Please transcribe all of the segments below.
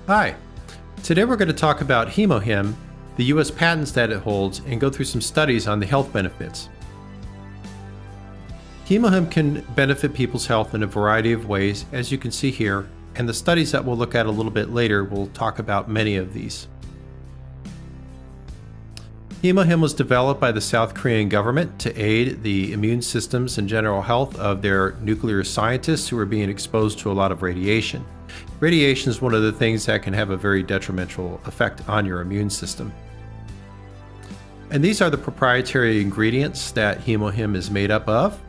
Hi, today we're going to talk about HemoHIM, the U.S. patents that it holds, and go through some studies on the health benefits. HemoHIM can benefit people's health in a variety of ways, as you can see here, and the studies that we'll look at a little bit later will talk about many of these. HemoHIM was developed by the South Korean government to aid the immune systems and general health of their nuclear scientists who are being exposed to a lot of radiation. Radiation is one of the things that can have a very detrimental effect on your immune system. And these are the proprietary ingredients that HemoHIM is made up of.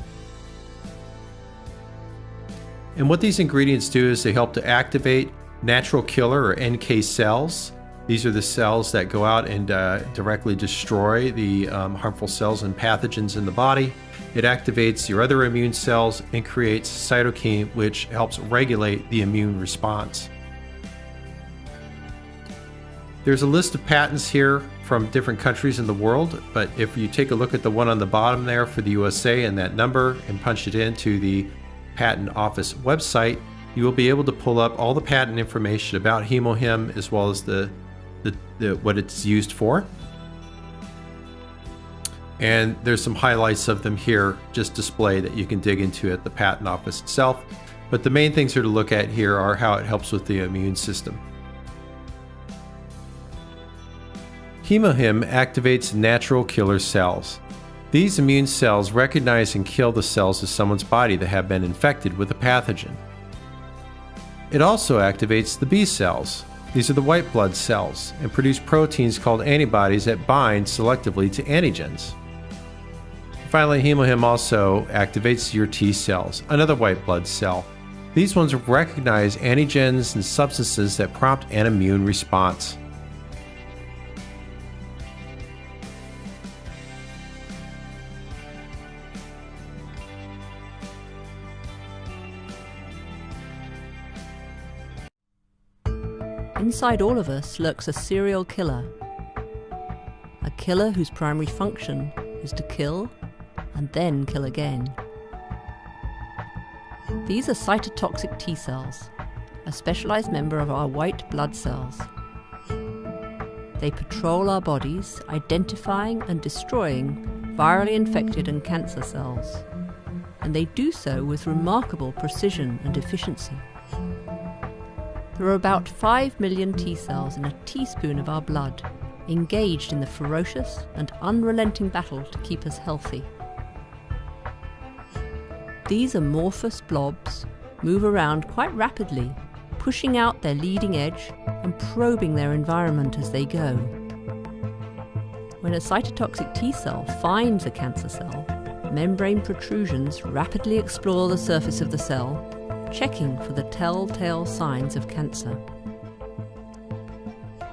And what these ingredients do is they help to activate natural killer or NK cells. These are the cells that go out and directly destroy the harmful cells and pathogens in the body. It activates your other immune cells and creates cytokine, which helps regulate the immune response. There's a list of patents here from different countries in the world, but if you take a look at the one on the bottom there for the USA and that number and punch it into the Patent Office website, you will be able to pull up all the patent information about HemoHIM as well as what it's used for. And there's some highlights of them here just displayed that you can dig into at the Patent Office itself. But the main things here to look at here are how it helps with the immune system. HemoHIM activates natural killer cells. These immune cells recognize and kill the cells of someone's body that have been infected with a pathogen. It also activates the B cells. These are the white blood cells and produce proteins called antibodies that bind selectively to antigens. Finally, HemoHIM also activates your T cells, another white blood cell. These ones recognize antigens and substances that prompt an immune response. Inside all of us lurks a serial killer. A killer whose primary function is to kill and then kill again. These are cytotoxic T cells, a specialized member of our white blood cells. They patrol our bodies, identifying and destroying virally infected and cancer cells, and they do so with remarkable precision and efficiency. There are about 5 million T cells in a teaspoon of our blood, engaged in the ferocious and unrelenting battle to keep us healthy. These amorphous blobs move around quite rapidly, pushing out their leading edge and probing their environment as they go. When a cytotoxic T cell finds a cancer cell, membrane protrusions rapidly explore the surface of the cell, checking for the telltale signs of cancer.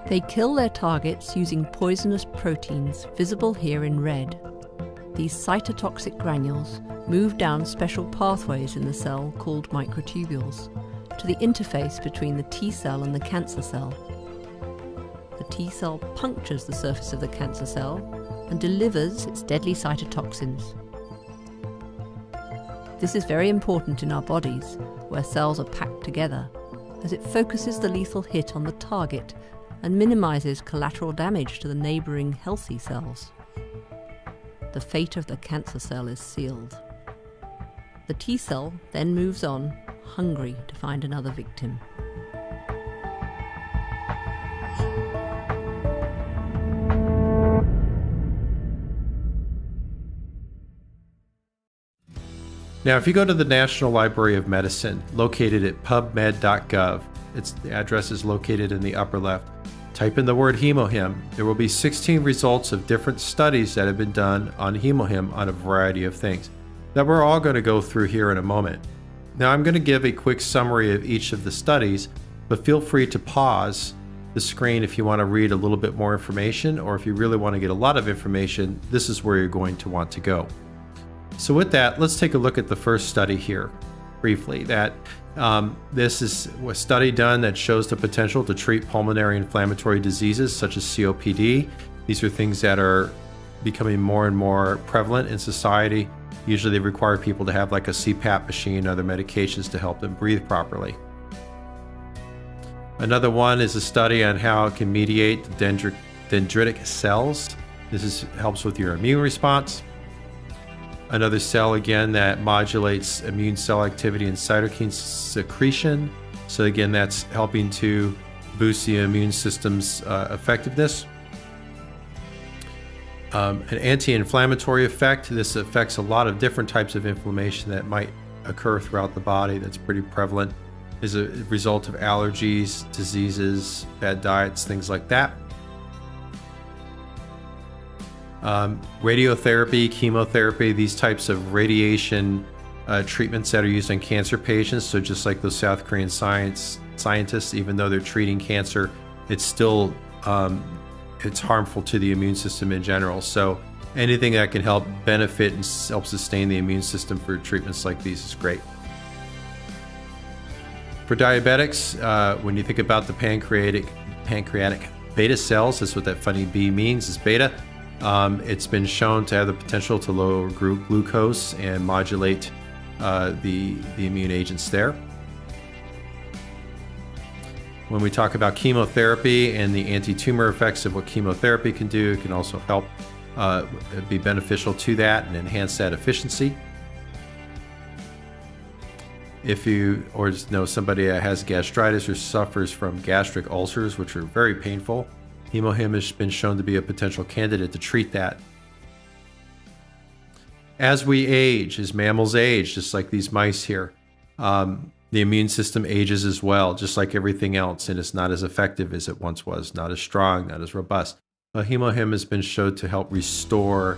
They kill their targets using poisonous proteins visible here in red. These cytotoxic granules move down special pathways in the cell called microtubules to the interface between the T cell and the cancer cell. The T cell punctures the surface of the cancer cell and delivers its deadly cytotoxins. This is very important in our bodies, where cells are packed together, as it focuses the lethal hit on the target and minimizes collateral damage to the neighboring healthy cells. The fate of the cancer cell is sealed. The T cell then moves on, hungry to find another victim. Now, if you go to the National Library of Medicine, located at pubmed.gov, the address is located in the upper left, type in the word HemoHIM. There will be 16 results of different studies that have been done on HemoHIM on a variety of things that we're all going to go through here in a moment. Now, I'm going to give a quick summary of each of the studies, but feel free to pause the screen if you want to read a little bit more information, or if you really want to get a lot of information, this is where you're going to want to go. So with that, let's take a look at the first study here briefly. This is a study done that shows the potential to treat pulmonary inflammatory diseases such as COPD. These are things that are becoming more and more prevalent in society. Usually they require people to have like a CPAP machine and other medications to help them breathe properly. Another one is a study on how it can mediate dendritic cells. Helps with your immune response. Another cell, again, that modulates immune cell activity and cytokine secretion. So again, that's helping to boost the immune system's effectiveness. An anti-inflammatory effect. This affects a lot of different types of inflammation that might occur throughout the body. That's pretty prevalent. Is a result of allergies, diseases, bad diets, things like that. Radiotherapy, chemotherapy, these types of radiation treatments that are used on cancer patients. So just like those South Korean scientists, even though they're treating cancer, it's still it's harmful to the immune system in general. So anything that can help benefit and help sustain the immune system for treatments like these is great. For diabetics, when you think about the pancreatic beta cells, that's what that funny B means, is beta. It's been shown to have the potential to lower glucose and modulate the immune agents there. When we talk about chemotherapy and the anti-tumor effects of what chemotherapy can do, it can also help be beneficial to that and enhance that efficiency. If you or just know somebody that has gastritis or suffers from gastric ulcers, which are very painful, HemoHIM has been shown to be a potential candidate to treat that. As we age, as mammals age, just like these mice here, the immune system ages as well, just like everything else, and it's not as effective as it once was, not as strong, not as robust. HemoHIM has been shown to help restore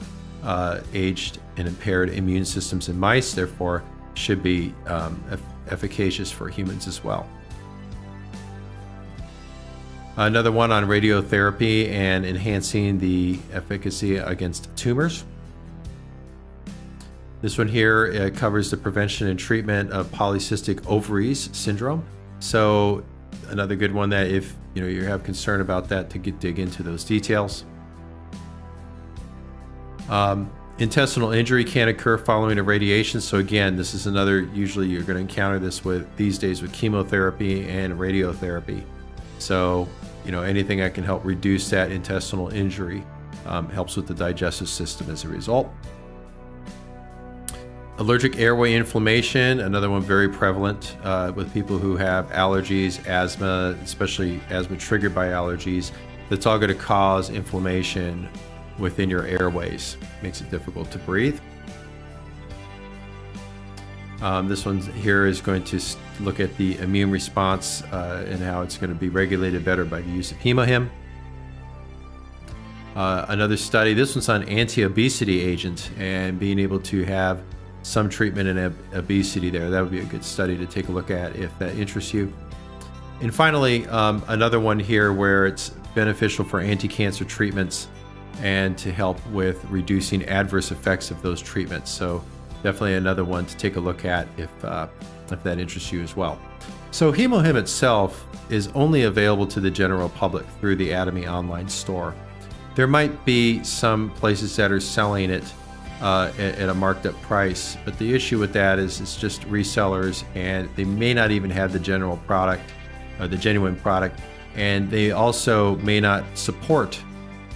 aged and impaired immune systems in mice, therefore should be efficacious for humans as well. Another one on radiotherapy and enhancing the efficacy against tumors. This one here covers the prevention and treatment of polycystic ovaries syndrome. So another good one that if you have concern about that, to dig into those details. Intestinal injury can occur following irradiation. So again, this is another, usually you're going to encounter this these days with chemotherapy and radiotherapy. So anything that can help reduce that intestinal injury helps with the digestive system as a result. Allergic airway inflammation, another one very prevalent with people who have allergies, asthma, especially asthma triggered by allergies. That's all going to cause inflammation within your airways. Makes it difficult to breathe. This one here is going to look at the immune response and how it's going to be regulated better by the use of HemoHIM. Another study, this one's on anti-obesity agent and being able to have some treatment in obesity there. That would be a good study to take a look at if that interests you. And finally, another one here where it's beneficial for anti-cancer treatments and to help with reducing adverse effects of those treatments. So definitely another one to take a look at if that interests you as well. So HemoHIM itself is only available to the general public through the Atomy online store. There might be some places that are selling it at a marked up price, but the issue with that is it's just resellers, and they may not even have the general product, the genuine product, and they also may not support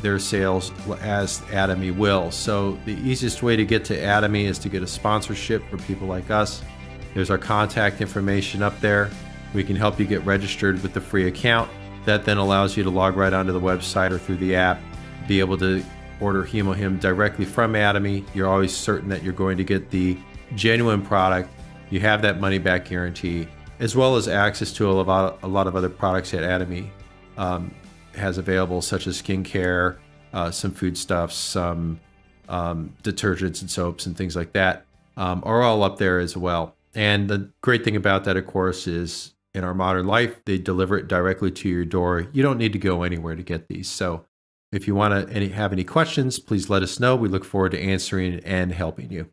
their sales as Atomy will. So the easiest way to get to Atomy is to get a sponsorship for people like us. There's our contact information up there. We can help you get registered with the free account. That then allows you to log right onto the website or through the app, be able to order HemoHIM directly from Atomy. You're always certain that you're going to get the genuine product. You have that money back guarantee, as well as access to a lot of other products that Atomy has available, such as skincare, some foodstuffs, some detergents and soaps and things like that are all up there as well. And the great thing about that, of course, is in our modern life, they deliver it directly to your door. You don't need to go anywhere to get these. So if you want to have any questions, please let us know. We look forward to answering and helping you.